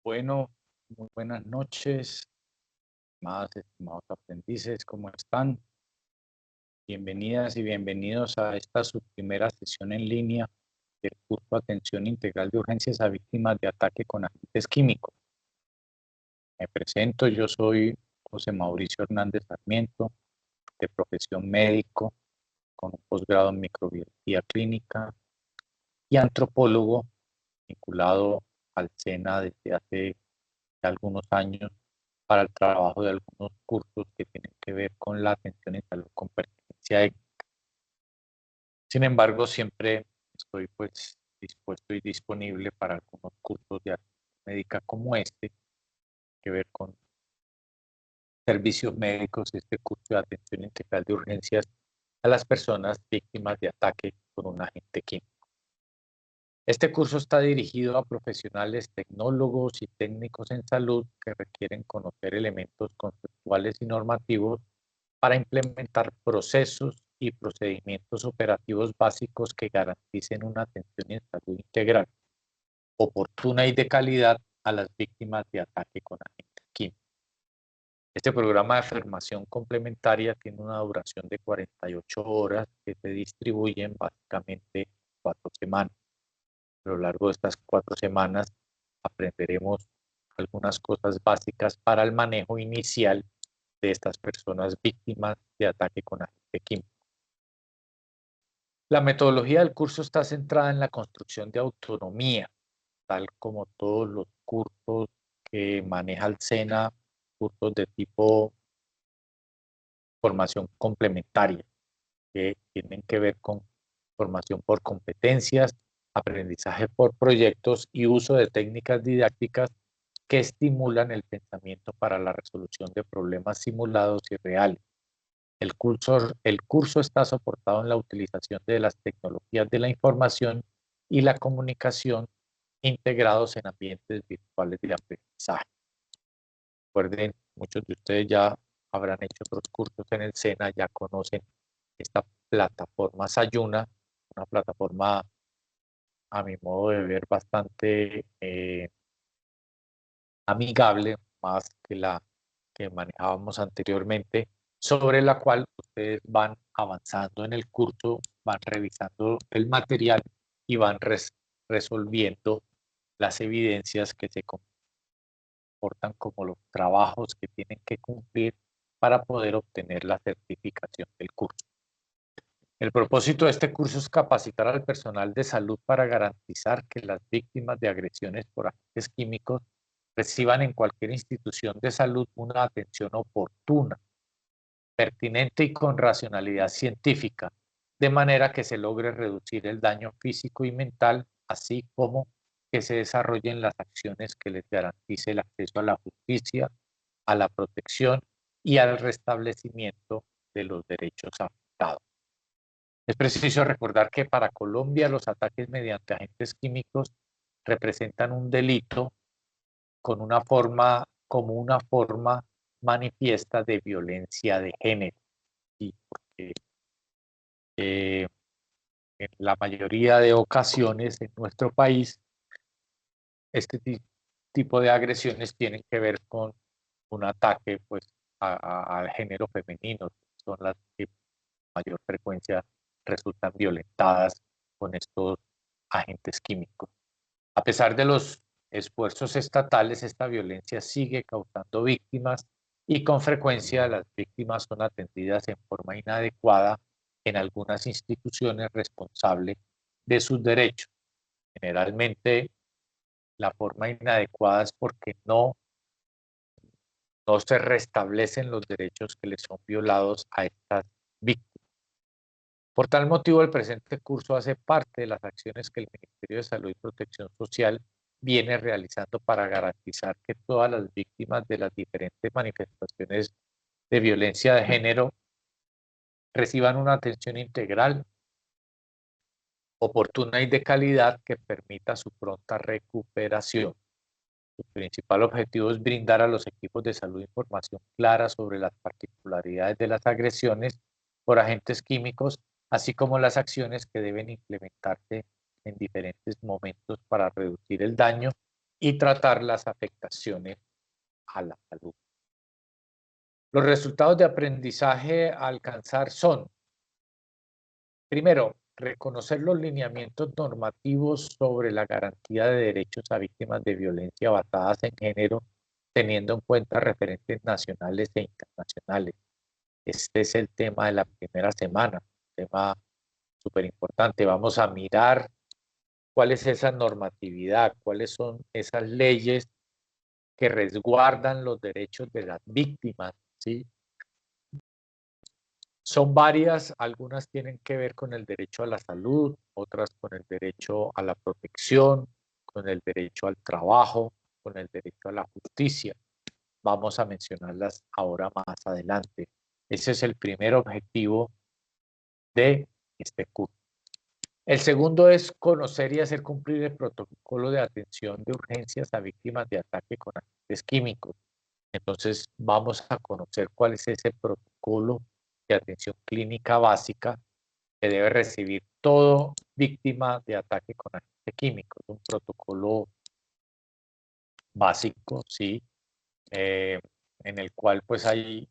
Bueno, muy buenas noches, estimados aprendices, ¿cómo están? Bienvenidas y bienvenidos a esta su primera sesión en línea del curso Atención Integral de Urgencias a Víctimas de Ataque con Agentes Químicos. Me presento, yo soy José Mauricio Hernández Sarmiento, de profesión médico, con un posgrado en microbiología clínica y antropólogo vinculado al SENA desde hace algunos años para el trabajo de algunos cursos que tienen que ver con la atención en salud con pertinencia ética. Sin embargo, siempre estoy dispuesto y disponible para algunos cursos de atención médica como que ver con servicios médicos, este curso de atención integral de urgencias a las personas víctimas de ataque por un agente químico. Este curso está dirigido a profesionales, tecnólogos y técnicos en salud que requieren conocer elementos conceptuales y normativos para implementar procesos y procedimientos operativos básicos que garanticen una atención en salud integral, oportuna y de calidad a las víctimas de ataque con agentes químicos. Este programa de formación complementaria tiene una duración de 48 horas que se distribuyen básicamente 4 semanas. A lo largo de estas 4 semanas aprenderemos algunas cosas básicas para el manejo inicial de estas personas víctimas de ataque con agente químico. La metodología del curso está centrada en la construcción de autonomía, tal como todos los cursos que maneja el SENA, cursos de tipo formación complementaria, que tienen que ver con formación por competencias, aprendizaje por proyectos y uso de técnicas didácticas que estimulan el pensamiento para la resolución de problemas simulados y reales. El curso está soportado en la utilización de las tecnologías de la información y la comunicación integrados en ambientes virtuales de aprendizaje. Recuerden, muchos de ustedes ya habrán hecho otros cursos en el SENA, ya conocen esta plataforma Sayuna, una plataforma a mi modo de ver bastante amigable, más que la que manejábamos anteriormente, sobre la cual ustedes van avanzando en el curso, van revisando el material y van resolviendo las evidencias que se comportan como los trabajos que tienen que cumplir para poder obtener la certificación del curso. El propósito de este curso es capacitar al personal de salud para garantizar que las víctimas de agresiones por agentes químicos reciban en cualquier institución de salud una atención oportuna, pertinente y con racionalidad científica, de manera que se logre reducir el daño físico y mental, así como que se desarrollen las acciones que les garantice el acceso a la justicia, a la protección y al restablecimiento de los derechos afectados. Es preciso recordar que para Colombia los ataques mediante agentes químicos representan un delito como una forma manifiesta de violencia de género. Y porque en la mayoría de ocasiones en nuestro país este tipo de agresiones tienen que ver con un ataque pues, al género femenino, son las que mayor frecuencia resultan violentadas con estos agentes químicos. A pesar de los esfuerzos estatales, esta violencia sigue causando víctimas y con frecuencia las víctimas son atendidas en forma inadecuada en algunas instituciones responsables de sus derechos. Generalmente la forma inadecuada es porque no se restablecen los derechos que les son violados a estas víctimas. Por tal motivo, el presente curso hace parte de las acciones que el Ministerio de Salud y Protección Social viene realizando para garantizar que todas las víctimas de las diferentes manifestaciones de violencia de género reciban una atención integral, oportuna y de calidad que permita su pronta recuperación. Su principal objetivo es brindar a los equipos de salud información clara sobre las particularidades de las agresiones por agentes químicos, así como las acciones que deben implementarse en diferentes momentos para reducir el daño y tratar las afectaciones a la salud. Los resultados de aprendizaje a alcanzar son: primero, reconocer los lineamientos normativos sobre la garantía de derechos a víctimas de violencia basadas en género, teniendo en cuenta referentes nacionales e internacionales. Este es el tema de la primera semana, un tema súper importante. Vamos a mirar cuál es esa normatividad, cuáles son esas leyes que resguardan los derechos de las víctimas, ¿sí? Son varias, algunas tienen que ver con el derecho a la salud, otras con el derecho a la protección, con el derecho al trabajo, con el derecho a la justicia. Vamos a mencionarlas ahora más adelante. Ese es el primer objetivo de este curso. El segundo es conocer y hacer cumplir el protocolo de atención de urgencias a víctimas de ataque con agentes químicos. Entonces vamos a conocer cuál es ese protocolo de atención clínica básica que debe recibir todo víctima de ataque con agentes químicos. Un protocolo básico, sí, en el cual pues ahí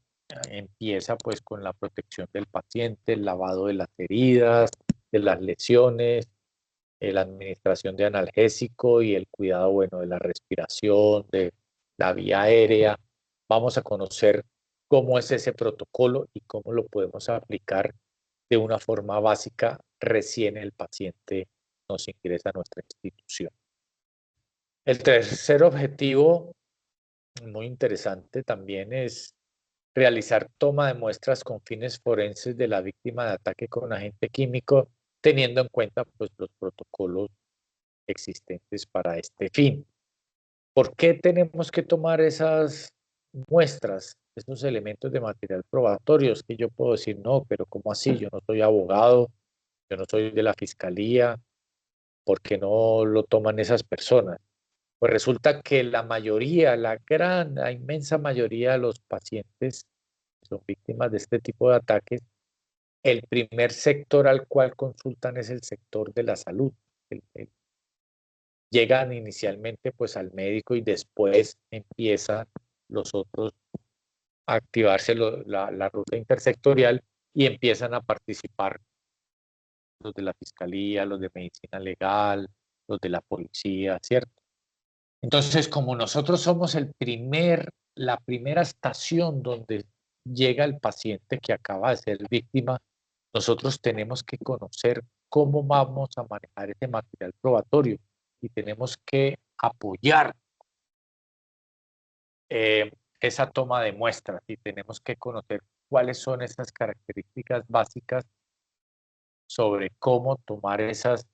empieza pues con la protección del paciente, el lavado de las heridas, de las lesiones, la administración de analgésico y el cuidado, bueno, de la respiración, de la vía aérea. Vamos a conocer cómo es ese protocolo y cómo lo podemos aplicar de una forma básica recién el paciente nos ingresa a nuestra institución. El tercer objetivo, muy interesante también, es realizar toma de muestras con fines forenses de la víctima de ataque con agente químico, teniendo en cuenta pues, los protocolos existentes para este fin. ¿Por qué tenemos que tomar esas muestras, esos elementos de material probatorio? Es que yo puedo decir, no, pero ¿cómo así? Yo no soy abogado, yo no soy de la fiscalía, ¿por qué no lo toman esas personas? Pues resulta que la mayoría, la inmensa mayoría de los pacientes que son víctimas de este tipo de ataques, el primer sector al cual consultan es el sector de la salud. Llegan inicialmente pues al médico y después empiezan los otros a activarse la ruta intersectorial y empiezan a participar los de la fiscalía, los de medicina legal, los de la policía, ¿cierto? Entonces, como nosotros somos la primera estación donde llega el paciente que acaba de ser víctima, nosotros tenemos que conocer cómo vamos a manejar ese material probatorio y tenemos que apoyar esa toma de muestras y tenemos que conocer cuáles son esas características básicas sobre cómo tomar esas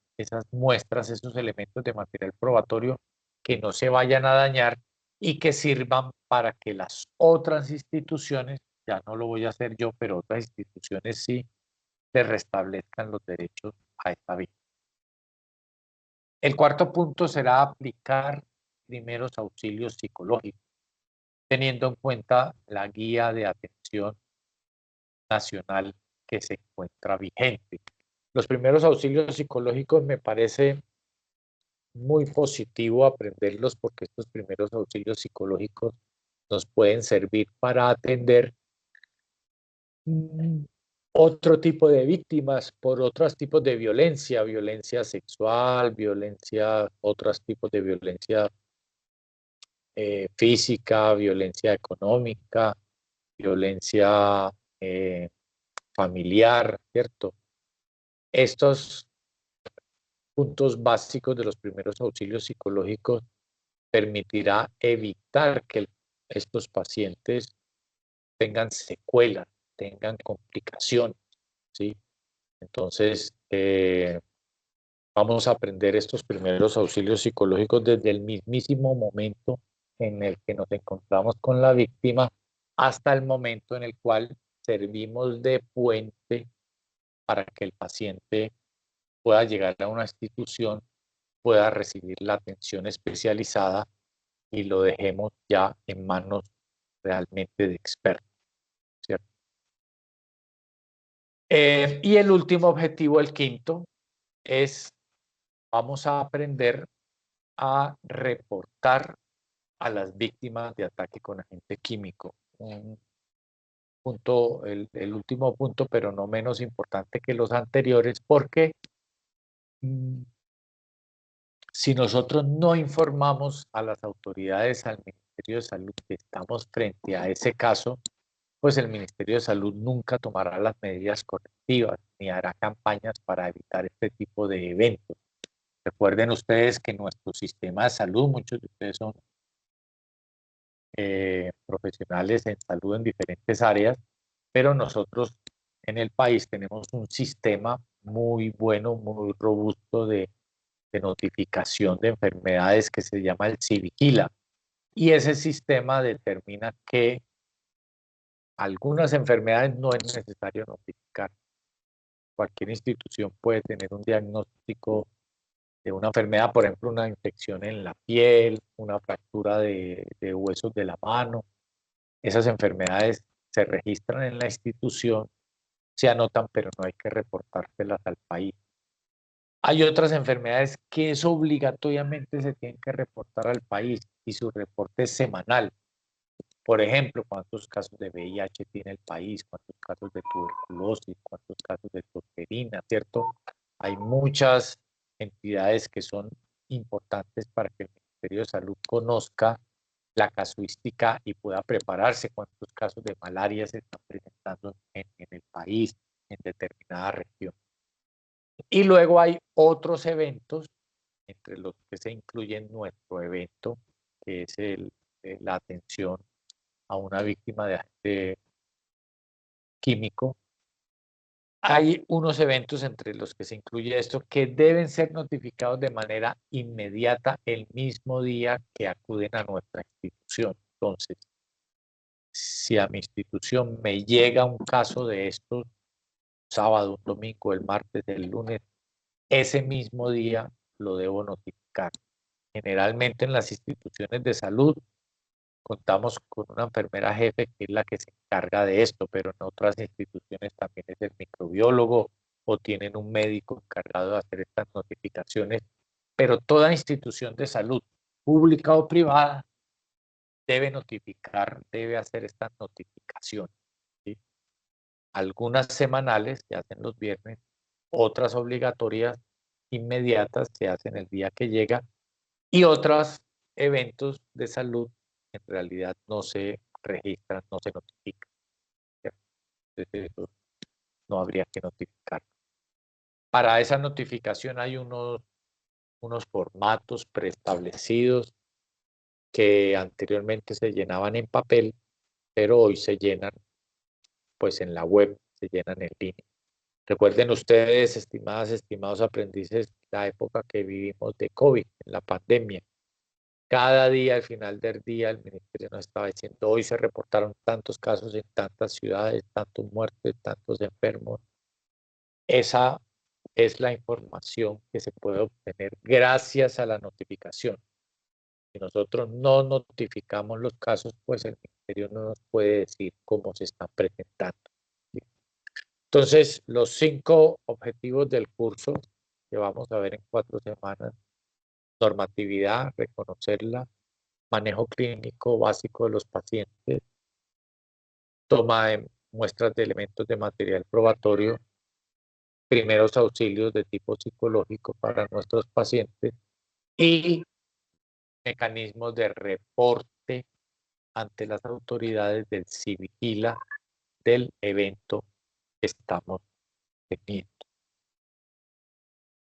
muestras, esos elementos de material probatorio que no se vayan a dañar y que sirvan para que las otras instituciones, ya no lo voy a hacer yo, pero otras instituciones sí, le restablezcan los derechos a esta víctima. El cuarto punto será aplicar primeros auxilios psicológicos, teniendo en cuenta la guía de atención nacional que se encuentra vigente. Los primeros auxilios psicológicos me parece muy positivo aprenderlos porque estos primeros auxilios psicológicos nos pueden servir para atender otro tipo de víctimas por otros tipos de violencia, violencia sexual, otros tipos de violencia física, violencia económica, violencia familiar, ¿cierto? Estos puntos básicos de los primeros auxilios psicológicos permitirá evitar que estos pacientes tengan secuelas, tengan complicaciones, ¿sí? Entonces, vamos a aprender estos primeros auxilios psicológicos desde el mismísimo momento en el que nos encontramos con la víctima hasta el momento en el cual servimos de puente para que el paciente pueda llegar a una institución, pueda recibir la atención especializada y lo dejemos ya en manos realmente de expertos, ¿cierto? Y el último objetivo, el quinto, es vamos a aprender a reportar a las víctimas de ataque con agente químico. Un punto, el último punto, pero no menos importante que los anteriores, porque si nosotros no informamos a las autoridades, al Ministerio de Salud, que estamos frente a ese caso, pues el Ministerio de Salud nunca tomará las medidas correctivas ni hará campañas para evitar este tipo de eventos. Recuerden ustedes que nuestro sistema de salud, muchos de ustedes son profesionales en salud en diferentes áreas, pero nosotros en el país tenemos un sistema muy bueno, muy robusto de notificación de enfermedades que se llama el Civigila. Y ese sistema determina que algunas enfermedades no es necesario notificar. Cualquier institución puede tener un diagnóstico de una enfermedad, por ejemplo, una infección en la piel, una fractura de huesos de la mano. Esas enfermedades se registran en la institución, se anotan, pero no hay que reportárselas al país. Hay otras enfermedades que es obligatoriamente se tienen que reportar al país y su reporte es semanal. Por ejemplo, cuántos casos de VIH tiene el país, cuántos casos de tuberculosis, cuántos casos de tosferina, ¿cierto? Hay muchas entidades que son importantes para que el Ministerio de Salud conozca la casuística y pueda prepararse cuántos casos de malaria se están presentando en el país, en determinada región. Y luego hay otros eventos, entre los que se incluye nuestro evento, que es la atención a una víctima de agente químico. Hay unos eventos entre los que se incluye esto que deben ser notificados de manera inmediata el mismo día que acuden a nuestra institución. Entonces, si a mi institución me llega un caso de estos, sábado, un domingo, el martes, el lunes, ese mismo día lo debo notificar. Generalmente en las instituciones de salud contamos con una enfermera jefe que es la que se encarga de esto, pero en otras instituciones también es el microbiólogo o tienen un médico encargado de hacer estas notificaciones, pero toda institución de salud, pública o privada, debe notificar, debe hacer estas notificaciones. ¿Sí? Algunas semanales se hacen los viernes, otras obligatorias inmediatas se hacen el día que llega y otros eventos de salud en realidad no se registran, no se notifican. Entonces eso no habría que notificar. Para esa notificación hay unos formatos preestablecidos que anteriormente se llenaban en papel, pero hoy se llenan pues en la web, se llenan en línea. Recuerden ustedes, estimados aprendices, la época que vivimos de COVID, en la pandemia. Cada día, al final del día, el ministerio nos estaba diciendo, hoy se reportaron tantos casos en tantas ciudades, tantos muertos, tantos enfermos. Esa es la información que se puede obtener gracias a la notificación. Si nosotros no notificamos los casos, pues el ministerio no nos puede decir cómo se están presentando. Entonces, los 5 objetivos del curso que vamos a ver en 4 semanas: normatividad, reconocerla; manejo clínico básico de los pacientes; toma de muestras de elementos de material probatorio; primeros auxilios de tipo psicológico para nuestros pacientes; y mecanismos de reporte ante las autoridades del Civigila del evento que estamos teniendo.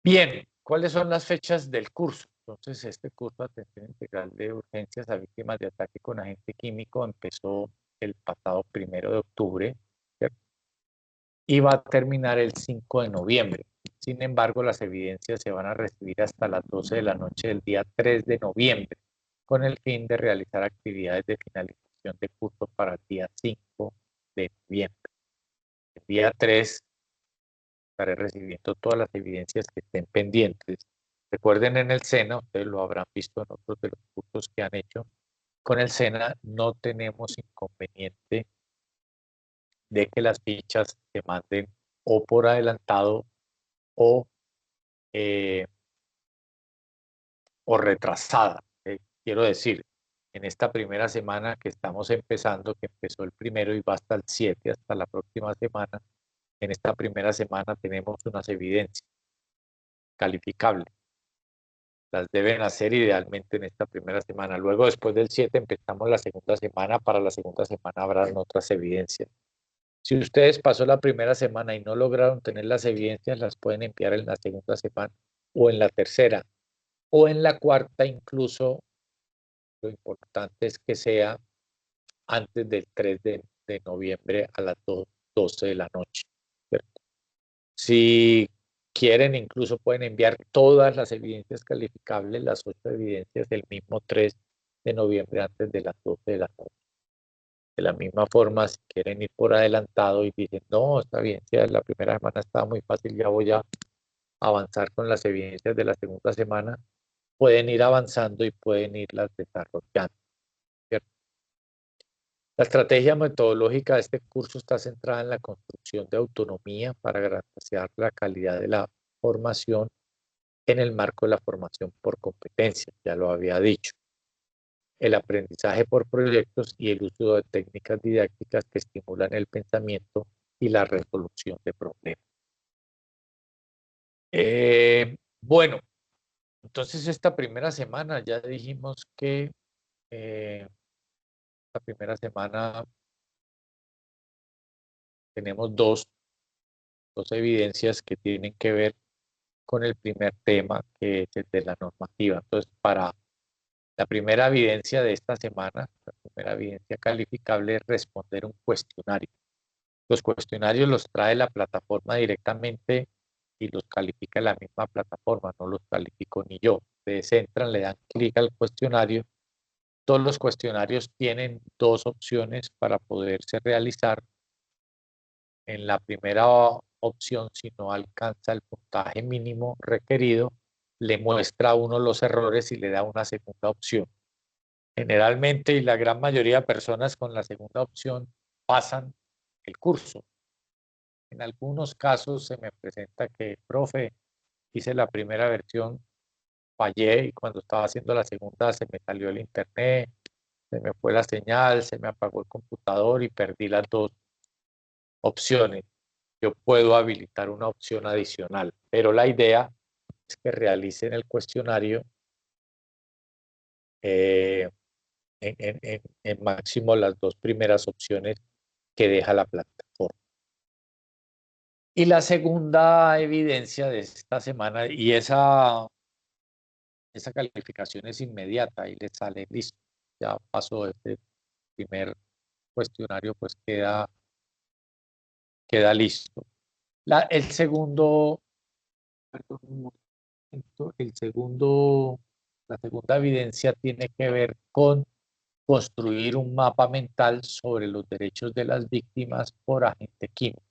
Bien, ¿cuáles son las fechas del curso? Entonces, este curso de atención integral de urgencias a víctimas de ataque con agente químico empezó el pasado 1 de octubre, ¿cierto? Y va a terminar el 5 de noviembre. Sin embargo, las evidencias se van a recibir hasta las 12 de la noche del día 3 de noviembre, con el fin de realizar actividades de finalización de curso para el día 5 de noviembre. El día 3 estaré recibiendo todas las evidencias que estén pendientes. Recuerden, en el SENA, ustedes lo habrán visto en otros de los cursos que han hecho, con el SENA no tenemos inconveniente de que las fichas se manden o por adelantado o o retrasada. Quiero decir, en esta primera semana que estamos empezando, que empezó el 1 y va hasta el 7, hasta la próxima semana, en esta primera semana tenemos unas evidencias calificables. Las deben hacer idealmente en esta primera semana. Luego, después del 7, empezamos la segunda semana. Para la segunda semana habrán otras evidencias. Si ustedes pasó la primera semana y no lograron tener las evidencias, las pueden enviar en la segunda semana o en la tercera o en la cuarta. Incluso lo importante es que sea antes del 3 de noviembre a las 12 de la noche, ¿cierto? Si quieren, incluso pueden enviar todas las evidencias calificables, las 8 evidencias, del mismo 3 de noviembre antes de las 12 de la noche. De la misma forma, si quieren ir por adelantado y dicen, no, esta evidencia de la primera semana estaba muy fácil, ya voy a avanzar con las evidencias de la segunda semana, pueden ir avanzando y pueden irlas desarrollando, ¿cierto? La estrategia metodológica de este curso está centrada en la construcción de autonomía para garantizar la calidad de la formación en el marco de la formación por competencias, ya lo había dicho. El aprendizaje por proyectos y el uso de técnicas didácticas que estimulan el pensamiento y la resolución de problemas. Bueno, entonces esta primera semana ya dijimos que la primera semana tenemos dos evidencias que tienen que ver con el primer tema, que es el de la normativa. Entonces, para la primera evidencia de esta semana, la primera evidencia calificable es responder un cuestionario. Los cuestionarios los trae la plataforma directamente y los califica la misma plataforma, no los califico ni yo. Ustedes entran, le dan clic al cuestionario. Todos los cuestionarios tienen dos opciones para poderse realizar. En la primera opción, si no alcanza el puntaje mínimo requerido, le muestra a uno los errores y le da una segunda opción. Generalmente, y la gran mayoría de personas con la segunda opción pasan el curso. En algunos casos se me presenta que, profe, hice la primera versión, fallé y cuando estaba haciendo la segunda se me salió el internet, se me fue la señal, se me apagó el computador y perdí las dos opciones. Yo puedo habilitar una opción adicional, pero la idea es que realicen el cuestionario en máximo las dos primeras opciones que deja la plataforma. Y la segunda evidencia de esta semana, y esa calificación es inmediata y le sale listo, ya pasó este primer cuestionario, pues queda listo. El segundo, perdón, un momento, la segunda evidencia tiene que ver con construir un mapa mental sobre los derechos de las víctimas por agente químico.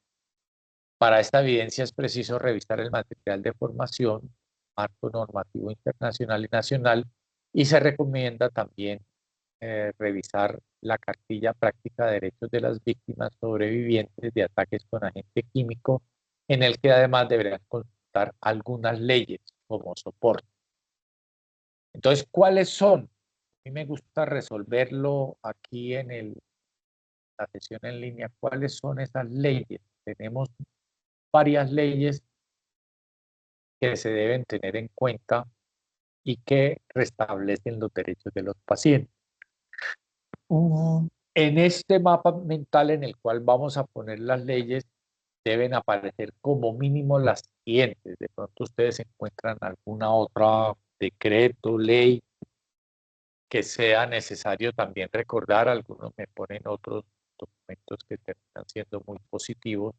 Para esta evidencia es preciso revisar el material de formación, marco normativo internacional y nacional, y se recomienda también revisar la cartilla práctica de derechos de las víctimas sobrevivientes de ataques con agente químico, en el que además deberán consultar algunas leyes como soporte. Entonces, ¿cuáles son? A mí me gusta resolverlo aquí en la sesión en línea. ¿Cuáles son esas leyes? Tenemos varias leyes que se deben tener en cuenta y que restablecen los derechos de los pacientes. En este mapa mental en el cual vamos a poner las leyes, deben aparecer como mínimo las siguientes. De pronto ustedes encuentran alguna otra decreto, ley, que sea necesario también recordar. Algunos me ponen otros documentos que terminan siendo muy positivos,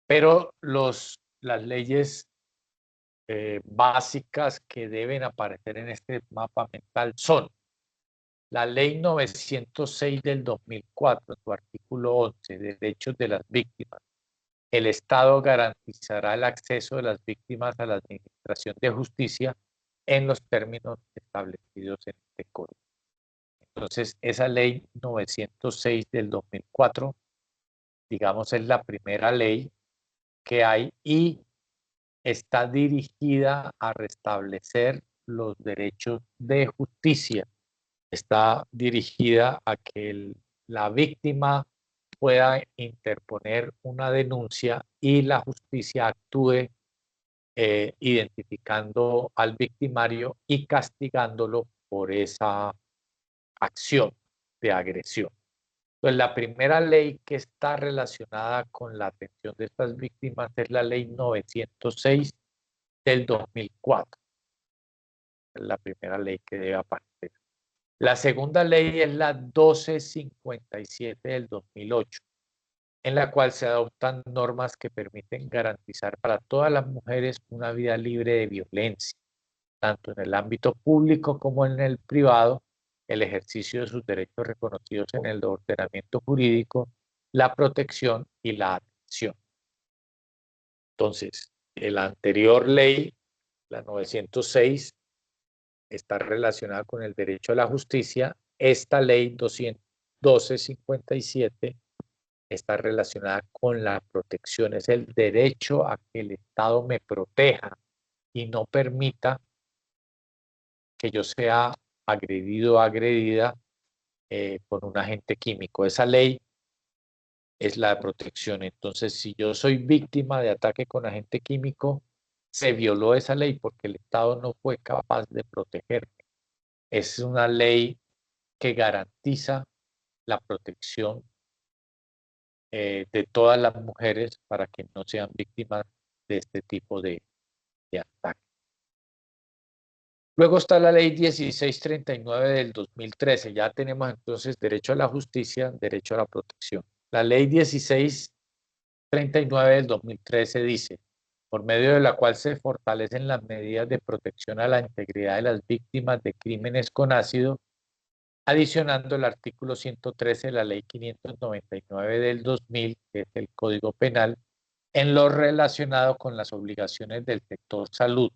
pero las leyes básicas que deben aparecer en este mapa mental son la Ley 906 del 2004, en su artículo 11, Derechos de las Víctimas. El Estado garantizará el acceso de las víctimas a la administración de justicia en los términos establecidos en este código. Entonces, esa Ley 906 del 2004, digamos, es la primera ley que hay y está dirigida a restablecer los derechos de justicia. Está dirigida a que la víctima pueda interponer una denuncia y la justicia actúe identificando al victimario y castigándolo por esa acción de agresión. Entonces, la primera ley que está relacionada con la atención de estas víctimas es la ley 906 del 2004. Es la primera ley que debe aparecer. La segunda ley es la 1257 del 2008, en la cual se adoptan normas que permiten garantizar para todas las mujeres una vida libre de violencia, tanto en el ámbito público como en el privado, el ejercicio de sus derechos reconocidos en el ordenamiento jurídico, la protección y la atención. Entonces, la anterior ley, la 906, está relacionada con el derecho a la justicia. Esta ley 1257 está relacionada con la protección, es el derecho a que el Estado me proteja y no permita que yo sea agredido o agredida por un agente químico. Esa ley es la de protección. Entonces, si yo soy víctima de ataque con agente químico, se violó esa ley porque el Estado no fue capaz de protegerme. Es una ley que garantiza la protección de todas las mujeres para que no sean víctimas de este tipo de ataque. Luego está la ley 1639 del 2013. Ya tenemos entonces derecho a la justicia, derecho a la protección. La ley 1639 del 2013 dice, por medio de la cual se fortalecen las medidas de protección a la integridad de las víctimas de crímenes con ácido, adicionando el artículo 113 de la ley 599 del 2000, que es el Código Penal, en lo relacionado con las obligaciones del sector salud,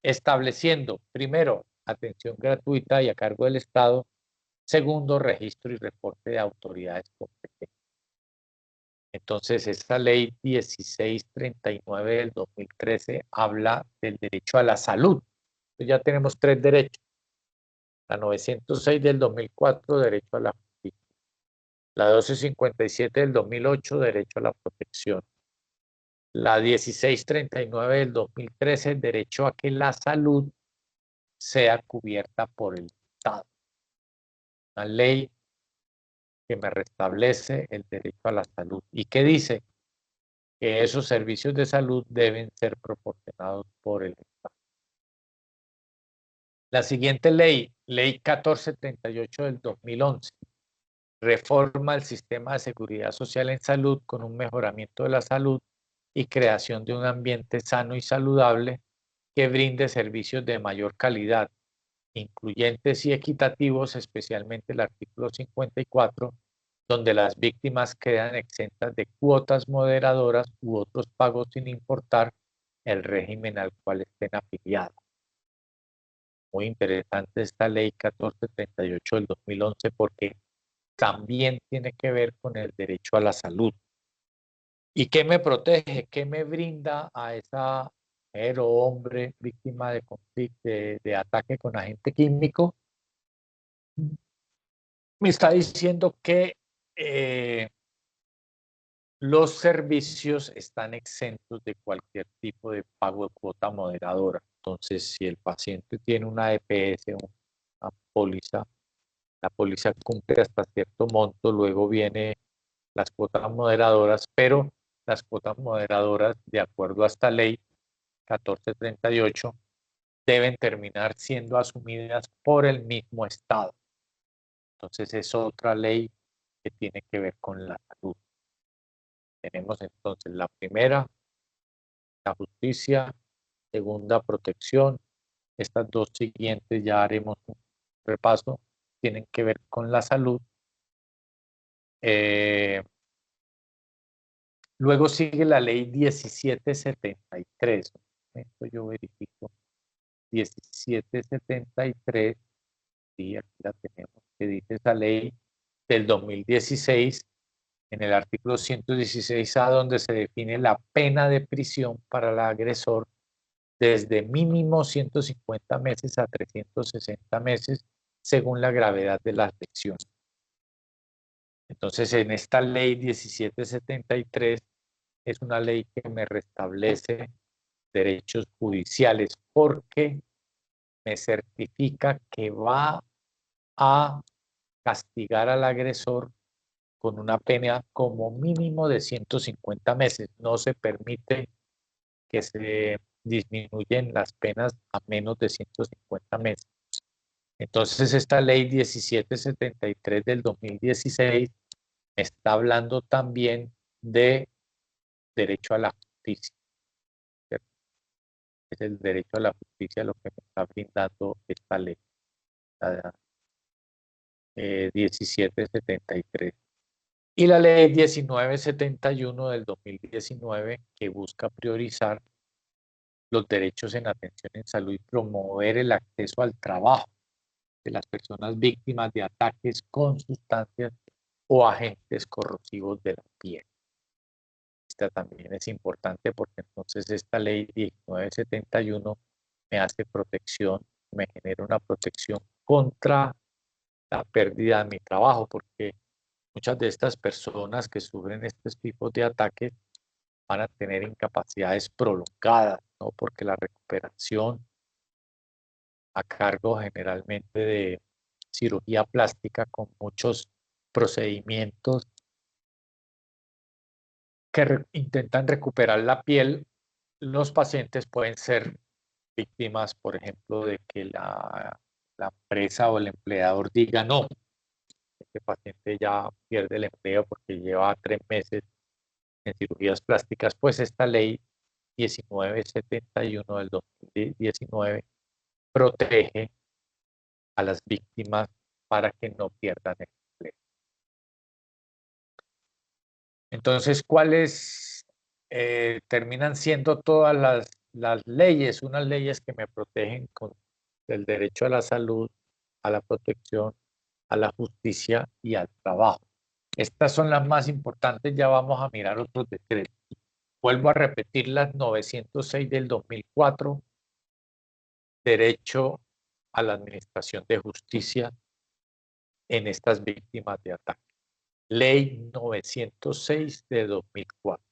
estableciendo, primero, atención gratuita y a cargo del Estado, segundo, registro y reporte de autoridades competentes. Entonces, esta ley 1639 del 2013 habla del derecho a la salud. Entonces, ya tenemos tres derechos. La 906 del 2004, derecho a la justicia. La 1257 del 2008, derecho a la protección. La 1639 del 2013, derecho a que la salud sea cubierta por el Estado. Una ley que me restablece el derecho a la salud. ¿Y qué dice? Que esos servicios de salud deben ser proporcionados por el Estado. La siguiente ley, ley 1438 del 2011, reforma el sistema de seguridad social en salud con un mejoramiento de la salud y creación de un ambiente sano y saludable que brinde servicios de mayor calidad, incluyentes y equitativos, especialmente el artículo 54, donde las víctimas quedan exentas de cuotas moderadoras u otros pagos sin importar el régimen al cual estén afiliados. Muy interesante esta ley 1438 del 2011 porque también tiene que ver con el derecho a la salud. ¿Y qué me protege? ¿Qué me brinda a esa mujer o hombre víctima de conflicto, de ataque con agente químico? Me está diciendo que los servicios están exentos de cualquier tipo de pago de cuota moderadora. Entonces, si el paciente tiene una EPS, una póliza, la póliza cumple hasta cierto monto, luego vienen las cuotas moderadoras, pero las cuotas moderadoras, de acuerdo a esta ley 1438, deben terminar siendo asumidas por el mismo Estado. Entonces, es otra ley que tiene que ver con la salud. Tenemos entonces la primera, la justicia; segunda, protección. Estas dos siguientes ya haremos un repaso, tienen que ver con la salud. Luego sigue la ley 1773. Esto yo verifico. 1773, sí, aquí la tenemos, que dice esa ley del 2016, en el artículo 116A, donde se define la pena de prisión para el agresor desde mínimo 150 meses a 360 meses, según la gravedad de las lesiones. Entonces, en esta ley 1773 es una ley que me restablece derechos judiciales porque me certifica que va a castigar al agresor con una pena como mínimo de 150 meses. No se permite que se disminuyen las penas a menos de 150 meses. Entonces, esta ley 1773 del 2016 está hablando también de derecho a la justicia. ¿Cierto? Es el derecho a la justicia lo que me está brindando esta ley, la 1773. Y la ley 1971 del 2019, que busca priorizar los derechos en atención en salud y promover el acceso al trabajo de las personas víctimas de ataques con sustancias o agentes corrosivos de la piel. Esta también es importante porque entonces esta ley 1971 me hace protección, me genera una protección contra la pérdida de mi trabajo, porque muchas de estas personas que sufren estos tipos de ataques van a tener incapacidades prolongadas, ¿no? Porque la recuperación a cargo generalmente de cirugía plástica con muchos procedimientos que intentan recuperar la piel, los pacientes pueden ser víctimas, por ejemplo, de que la empresa o el empleador diga no, este paciente ya pierde el empleo porque lleva 3 meses en cirugías plásticas, pues esta ley 1971 del 2019 protege a las víctimas para que no pierdan el empleo. Entonces, ¿cuáles terminan siendo todas las leyes? Unas leyes que me protegen con el derecho a la salud, a la protección, a la justicia y al trabajo. Estas son las más importantes, ya vamos a mirar otros decretos. Vuelvo a repetir las 906 del 2004, derecho a la administración de justicia en estas víctimas de ataque. Ley 906 de 2004.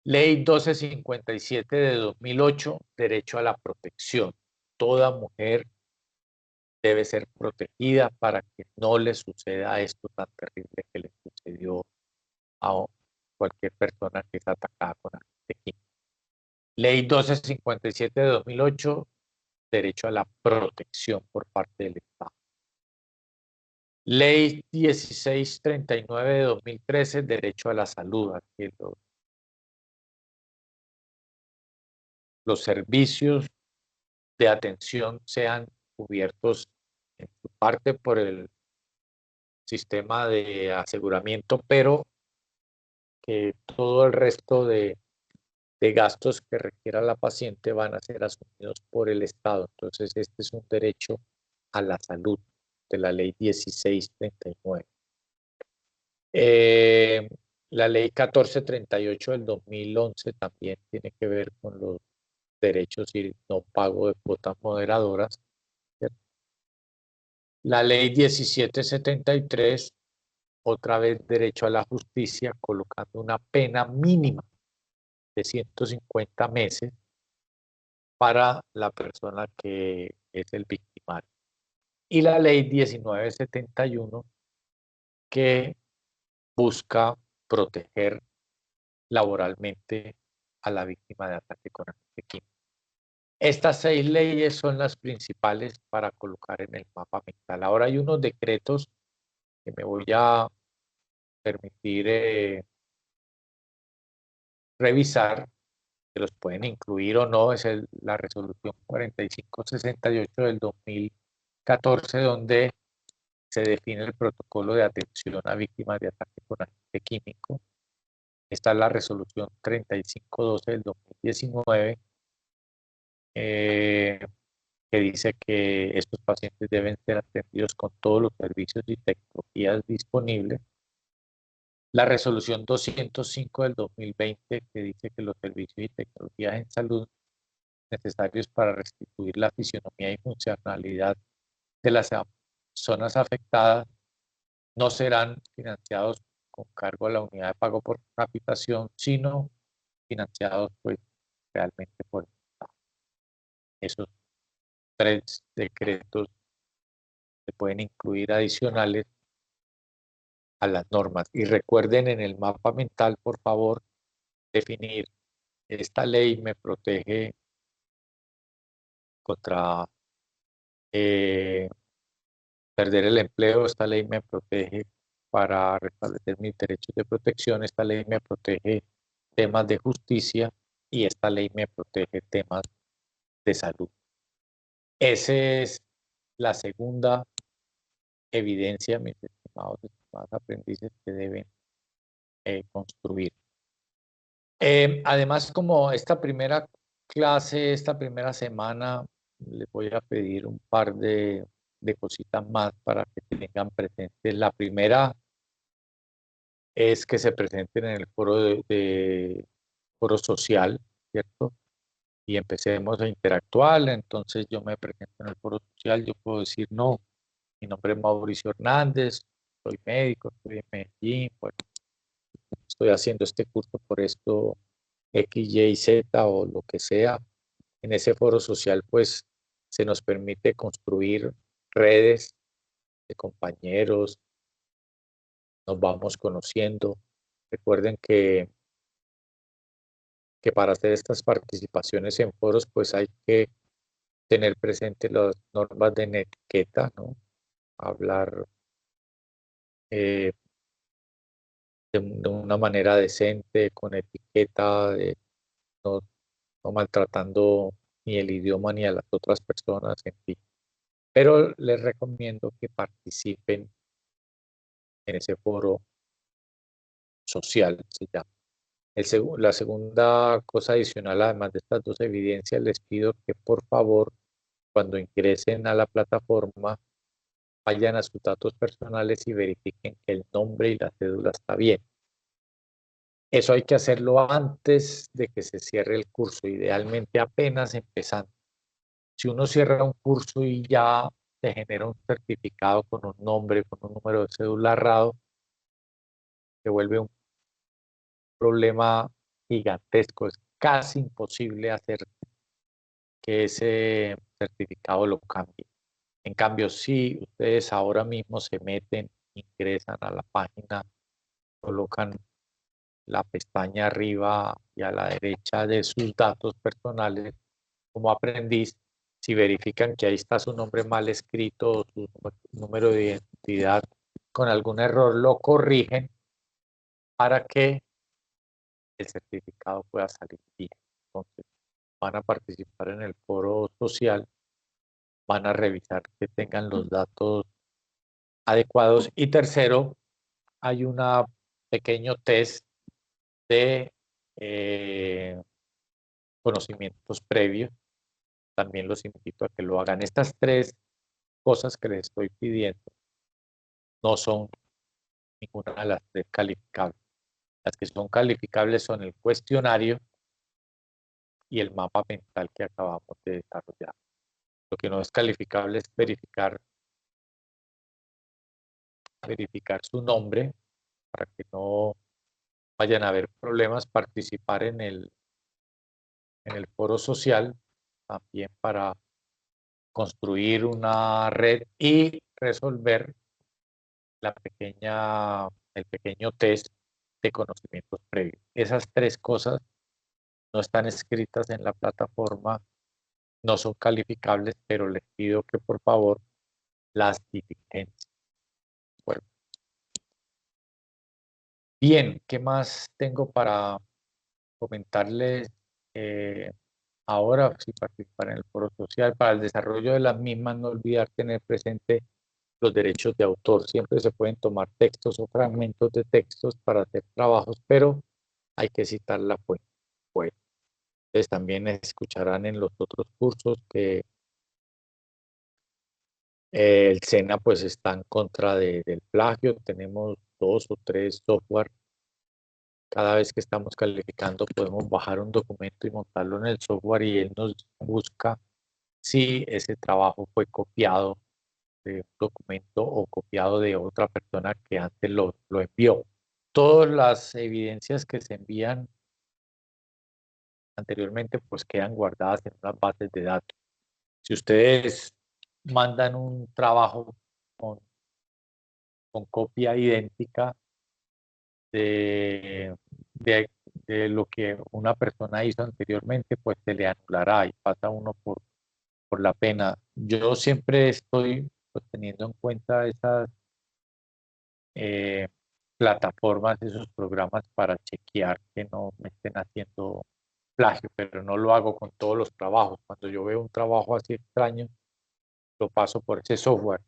Ley 1257 de 2008, derecho a la protección. Toda mujer debe ser protegida para que no le suceda esto tan terrible que le sucedió a cualquier persona que es atacada con agente químico. Ley 1257 de 2008, derecho a la protección por parte del Estado. Ley 1639 de 2013, derecho a la salud. Aquí los servicios de atención sean cubiertos en su parte por el sistema de aseguramiento, pero que todo el resto de gastos que requiera la paciente van a ser asumidos por el Estado. Entonces, este es un derecho a la salud de la ley 1639. La ley 1438 del 2011 también tiene que ver con los derechos y no pago de cuotas moderadoras. ¿Cierto? La ley 1773, otra vez derecho a la justicia, colocando una pena mínima de 150 meses para la persona que es el victimario. Y la ley 1971, que busca proteger laboralmente a la víctima de ataque con agente químico. Estas 6 leyes son las principales para colocar en el mapa mental. Ahora hay unos decretos que me voy a permitir revisar, que los pueden incluir o no, es la resolución 4568 del 2014, donde se define el protocolo de atención a víctimas de ataque con agente químico. Está la resolución 3512 del 2019, que dice que estos pacientes deben ser atendidos con todos los servicios y tecnologías disponibles. La resolución 205 del 2020 que dice que los servicios y tecnologías en salud necesarios para restituir la fisionomía y funcionalidad de las zonas afectadas no serán financiados con cargo a la unidad de pago por capitación, sino financiados pues realmente por el Estado. Esos 3 decretos se pueden incluir adicionales a las normas. Y recuerden en el mapa mental, por favor, definir: esta ley me protege contra perder el empleo, esta ley me protege para restablecer mis derechos de protección, esta ley me protege temas de justicia y esta ley me protege temas de salud. Esa es la segunda evidencia, mis estimados aprendices, que deben construir. Además, como esta primera clase, esta primera semana, les voy a pedir un par de cositas más para que tengan presente. La primera es que se presenten en el foro foro social, ¿cierto? Y empecemos a interactuar. Entonces yo me presento en el foro social, yo puedo decir: no, mi nombre es Mauricio Hernández, soy médico, estoy en Medellín, bueno, estoy haciendo este curso por esto X, Y, Z o lo que sea. En ese foro social pues se nos permite construir redes de compañeros, nos vamos conociendo. Recuerden que para hacer estas participaciones en foros pues hay que tener presente las normas de etiqueta, ¿no? Hablar de una manera decente, con etiqueta, no, no maltratando ni el idioma ni a las otras personas, en fin. Pero les recomiendo que participen en ese foro social, se llama. La segunda cosa adicional, además de estas dos evidencias, les pido que por favor, cuando ingresen a la plataforma, vayan a sus datos personales y verifiquen que el nombre y la cédula está bien. Eso hay que hacerlo antes de que se cierre el curso, idealmente apenas empezando. Si uno cierra un curso y ya se genera un certificado con un nombre, con un número de cédula errado, se vuelve un problema gigantesco. Es casi imposible hacer que ese certificado lo cambie. En cambio, si ustedes ahora mismo se meten, ingresan a la página, colocan la pestaña arriba y a la derecha de sus datos personales como aprendiz, si verifican que ahí está su nombre mal escrito o su número de identidad con algún error, lo corrigen para que el certificado pueda salir bien. Entonces, van a participar en el foro social, van a revisar que tengan los datos adecuados. Y tercero, hay un pequeño test de conocimientos previos. También los invito a que lo hagan. Estas 3 cosas que les estoy pidiendo no son ninguna de las 3 calificables. Las que son calificables son el cuestionario y el mapa mental que acabamos de desarrollar. Lo que no es calificable es verificar su nombre para que no vayan a haber problemas, participar en el foro social, también para construir una red y resolver el pequeño test de conocimientos previos. Esas 3 cosas no están escritas en la plataforma, no son calificables, pero les pido que por favor las diligencien. Bueno. Bien, ¿qué más tengo para comentarles ahora? Si participar en el foro social, para el desarrollo de las mismas, no olvidar tener presente los derechos de autor. Siempre se pueden tomar textos o fragmentos de textos para hacer trabajos, pero hay que citar la fuente. Bueno, ustedes también escucharán en los otros cursos que el SENA pues está en contra del plagio. Tenemos 2 o 3 software Cada vez que estamos calificando podemos bajar un documento y montarlo en el software y él nos busca si ese trabajo fue copiado de un documento o copiado de otra persona que antes lo envió. Todas las evidencias que se envían anteriormente pues quedan guardadas en unas bases de datos. Si ustedes mandan un trabajo con, con copia idéntica de, de, de lo que una persona hizo anteriormente, pues se le anulará y pasa uno por la pena. Yo siempre estoy pues, teniendo en cuenta esas eh, plataformas, esos programas para chequear que no me estén haciendo plagio, pero no lo hago con todos los trabajos. Cuando yo veo un trabajo así extraño, lo paso por ese software.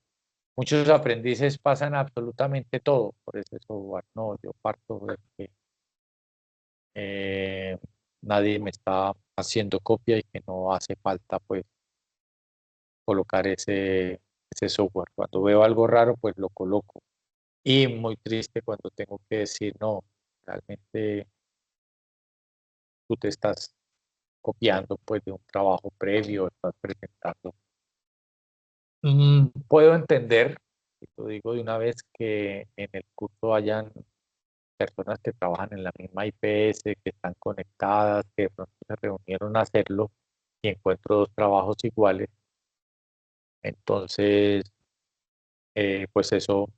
Muchos aprendices pasan absolutamente todo por ese software. No, yo parto de que eh, nadie me está haciendo copia y que no hace falta pues colocar ese software. Cuando veo algo raro, pues lo coloco. Y muy triste cuando tengo que decir, no, realmente tú te estás copiando pues de un trabajo previo, estás presentando. Puedo entender, y lo digo de una vez, que en el curso hayan personas que trabajan en la misma IPS, que están conectadas, que de pronto se reunieron a hacerlo y encuentro dos trabajos iguales. Entonces, pues eso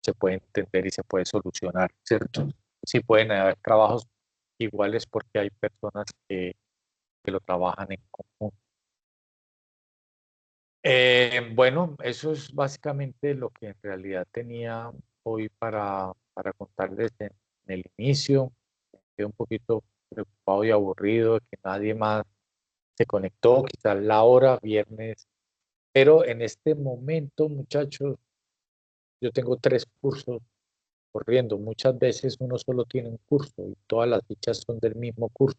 se puede entender y se puede solucionar, ¿cierto? Sí pueden haber trabajos iguales porque hay personas que lo trabajan en conjunto. Bueno, eso es básicamente lo que en realidad tenía hoy para contarles en el inicio. Quedé un poquito preocupado y aburrido de que nadie más se conectó, quizás la hora, viernes. Pero en este momento, muchachos, yo tengo 3 cursos corriendo. Muchas veces uno solo tiene un curso y todas las fichas son del mismo curso.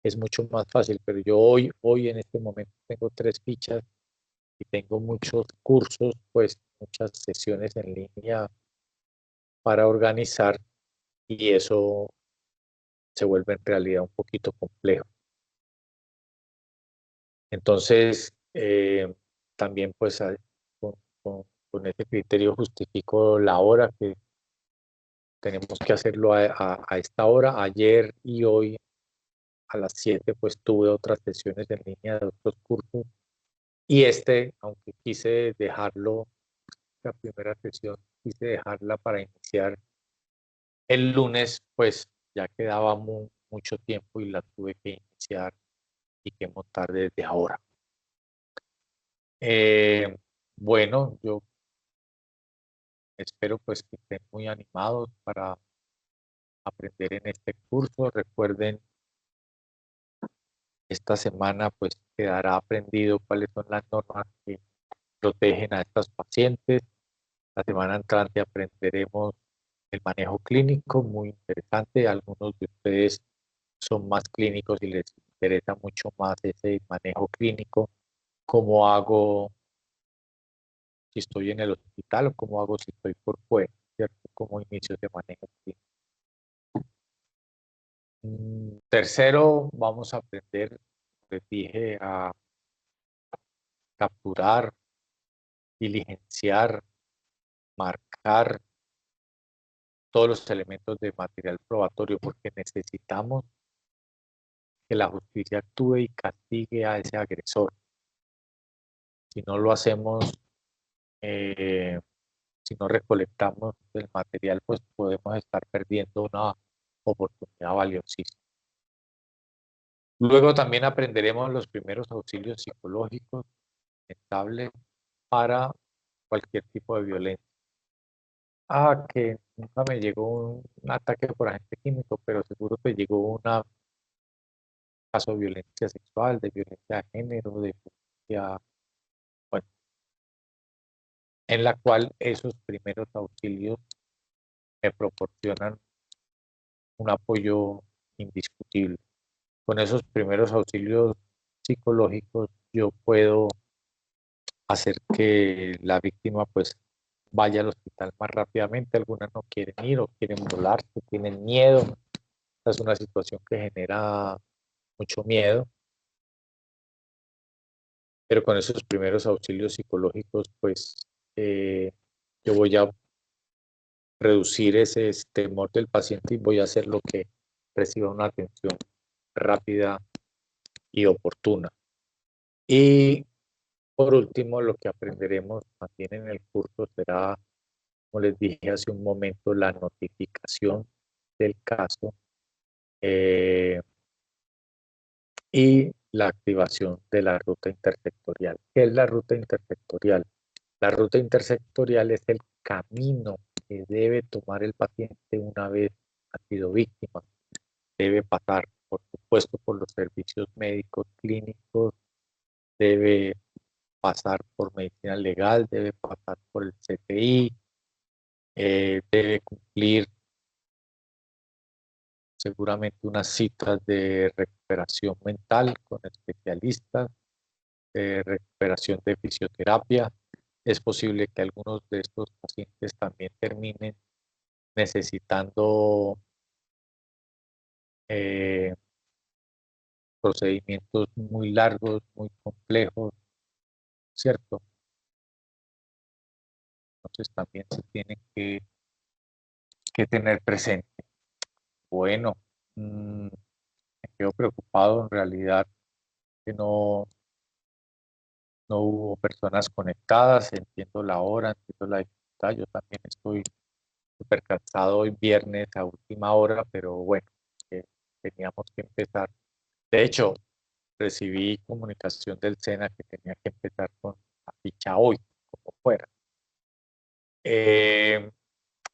Es mucho más fácil, pero yo hoy en este momento tengo 3 fichas y tengo muchos cursos, pues muchas sesiones en línea para organizar y eso se vuelve en realidad un poquito complejo. Entonces, también pues con, con ese criterio justifico la hora que tenemos que hacerlo a esta hora. Ayer y hoy a las 7 pues tuve otras sesiones en línea de otros cursos y aunque quise dejarlo, la primera sesión, quise dejarla para iniciar el lunes, pues ya quedaba mucho tiempo y la tuve que iniciar y que montar desde ahora. Eh, bueno, yo espero pues que estén muy animados para aprender en este curso. Recuerden, esta semana pues quedará aprendido cuáles son las normas que protegen a estas pacientes. La semana entrante aprenderemos el manejo clínico, muy interesante. Algunos de ustedes son más clínicos y les interesa mucho más ese manejo clínico. ¿Cómo hago si estoy en el hospital o cómo hago si estoy por fuera? ¿Cierto? ¿Cómo inicio ese manejo clínico? Tercero, vamos a aprender, les dije, a capturar, diligenciar, marcar todos los elementos de material probatorio porque necesitamos que la justicia actúe y castigue a ese agresor. Si no lo hacemos, eh, si no recolectamos el material, pues podemos estar perdiendo una oportunidad valiosísima. Luego también aprenderemos los primeros auxilios psicológicos estables para cualquier tipo de violencia. Que nunca me llegó un ataque por agente químico, pero seguro que llegó un caso de violencia sexual, de violencia de género, de violencia, bueno, en la cual esos primeros auxilios me proporcionan un apoyo indiscutible. Con esos primeros auxilios psicológicos yo puedo hacer que la víctima pues vaya al hospital más rápidamente, algunas no quieren ir o quieren volarse, tienen miedo. Esta es una situación que genera mucho miedo, pero con esos primeros auxilios psicológicos, pues yo voy a reducir ese temor del paciente y voy a hacer lo que reciba una atención rápida y oportuna. Y por último, lo que aprenderemos también en el curso será, como les dije hace un momento, la notificación del caso eh, y la activación de la ruta intersectorial. ¿Qué es la ruta intersectorial? La ruta intersectorial es el camino que debe tomar el paciente una vez ha sido víctima. Debe pasar, por supuesto, por los servicios médicos clínicos, debe pasar por medicina legal, debe pasar por el CTI, debe cumplir seguramente unas citas de recuperación mental con especialistas, de recuperación de fisioterapia. Es posible que algunos de estos pacientes también terminen necesitando eh, procedimientos muy largos, muy complejos, ¿cierto? Entonces también se tienen que tener presente. Bueno, me quedo preocupado en realidad que no hubo personas conectadas, entiendo la hora, entiendo la dificultad, yo también estoy súper cansado hoy viernes a última hora, pero bueno, teníamos que empezar. De hecho, recibí comunicación del SENA que tenía que empezar con la ficha hoy, como fuera.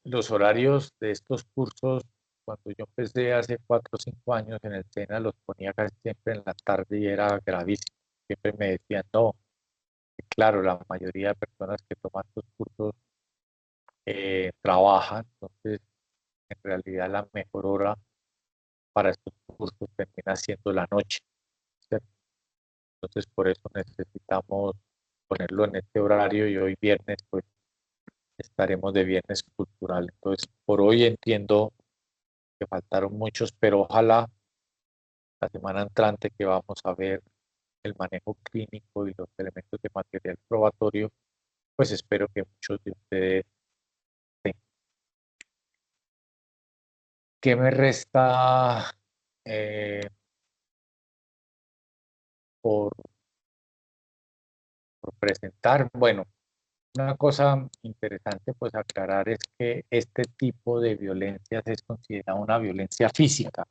Los horarios de estos cursos, cuando yo empecé hace 4 o 5 años en el SENA, los ponía casi siempre en la tarde y era gravísimo. Siempre me decían, no, claro, la mayoría de personas que toman estos cursos trabajan, entonces en realidad la mejor hora para estos cursos termina siendo la noche, ¿cierto? Entonces por eso necesitamos ponerlo en este horario y hoy viernes pues estaremos de viernes cultural. Entonces por hoy entiendo que faltaron muchos, pero ojalá la semana entrante que vamos a ver el manejo clínico y los elementos de material probatorio, pues espero que muchos de ustedes tengan. ¿Qué me resta por, por presentar? Bueno, una cosa interesante pues aclarar es que este tipo de violencias es considerada una violencia física,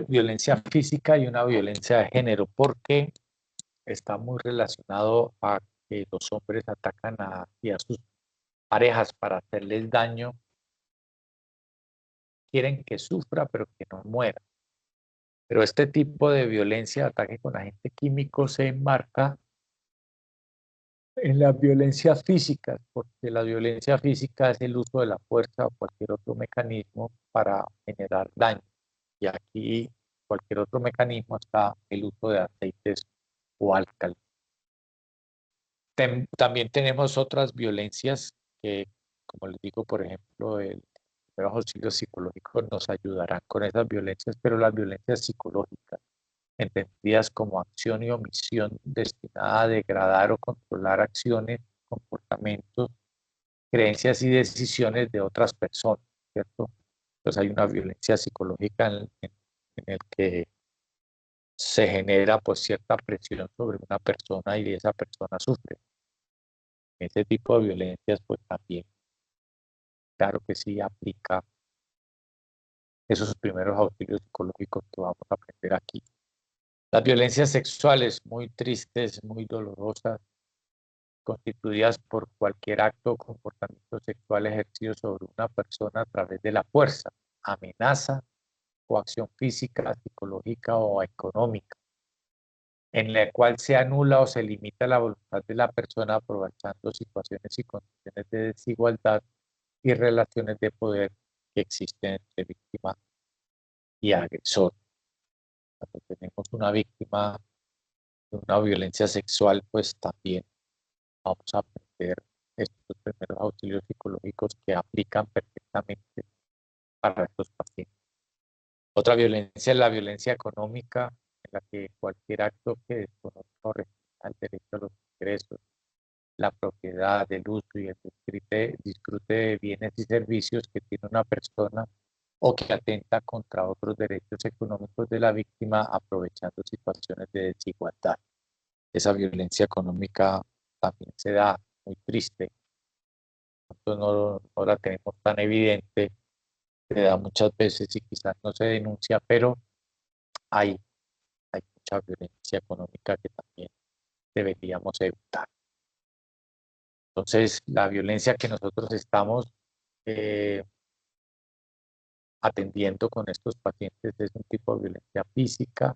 violencia física y una violencia de género, porque está muy relacionado a que los hombres atacan y a sus parejas para hacerles daño, quieren que sufra pero que no muera. Pero este tipo de violencia, ataque con agente químico, se enmarca en las violencias físicas, porque la violencia física es el uso de la fuerza o cualquier otro mecanismo para generar daño. Y aquí cualquier otro mecanismo está el uso de aceites o álcalis. También tenemos otras violencias que, como les digo, por ejemplo, el primeros auxilios psicológicos nos ayudarán con esas violencias, pero las violencias psicológicas, entendidas como acción y omisión destinada a degradar o controlar acciones, comportamientos, creencias y decisiones de otras personas, ¿cierto? Pues hay una violencia psicológica en el que se genera pues cierta presión sobre una persona y esa persona sufre. Ese tipo de violencias pues también, claro que sí, aplica esos primeros auxilios psicológicos que vamos a aprender aquí. Las violencias sexuales, muy tristes, muy dolorosas, constituidas por cualquier acto o comportamiento sexual ejercido sobre una persona a través de la fuerza, amenaza o acción física, psicológica o económica, en la cual se anula o se limita la voluntad de la persona aprovechando situaciones y condiciones de desigualdad y relaciones de poder que existen entre víctima y agresor. Cuando tenemos una víctima de una violencia sexual, pues también vamos a aprender estos primeros auxilios psicológicos que aplican perfectamente para estos pacientes. Otra violencia es la violencia económica, en la que cualquier acto que desconozca o restrinja el derecho a los ingresos, la propiedad, el uso y el disfrute de bienes y servicios que tiene una persona o que atenta contra otros derechos económicos de la víctima aprovechando situaciones de desigualdad. Esa violencia económica también se da, muy triste. Nosotros no la tenemos tan evidente, se da muchas veces y quizás no se denuncia, pero hay, hay mucha violencia económica que también deberíamos evitar. Entonces, la violencia que nosotros estamos eh, atendiendo con estos pacientes es un tipo de violencia física,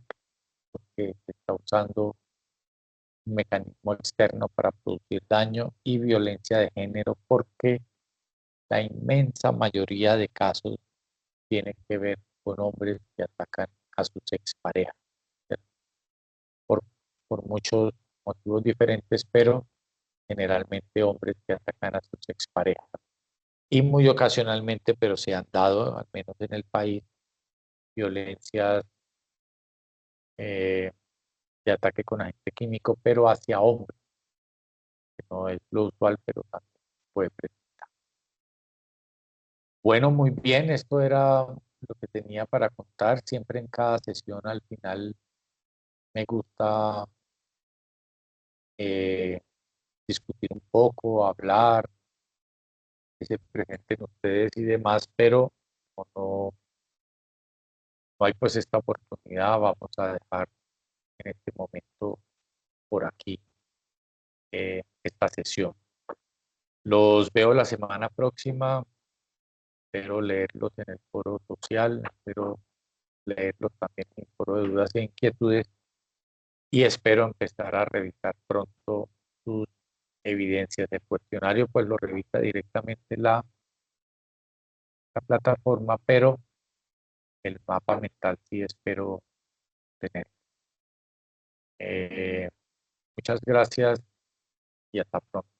porque se está usando un mecanismo externo para producir daño, y violencia de género, porque la inmensa mayoría de casos tiene que ver con hombres que atacan a sus exparejas, por, por muchos motivos diferentes, pero generalmente hombres que atacan a sus exparejas. Y muy ocasionalmente, pero se han dado, al menos en el país, violencias eh, de ataque con agente químico, pero hacia hombres, que no es lo usual, pero también puede presentar. Bueno, muy bien, esto era lo que tenía para contar. Siempre en cada sesión al final me gusta eh, discutir un poco, hablar, que se presenten ustedes y demás, pero como no hay pues esta oportunidad, vamos a dejar en este momento por aquí esta sesión. Los veo la semana próxima, espero leerlos en el foro social, espero leerlos también en el foro de dudas e inquietudes, y espero empezar a revisar pronto sus evidencias. El cuestionario pues lo revisa directamente la plataforma, pero el mapa mental sí espero tener. Muchas gracias y hasta pronto.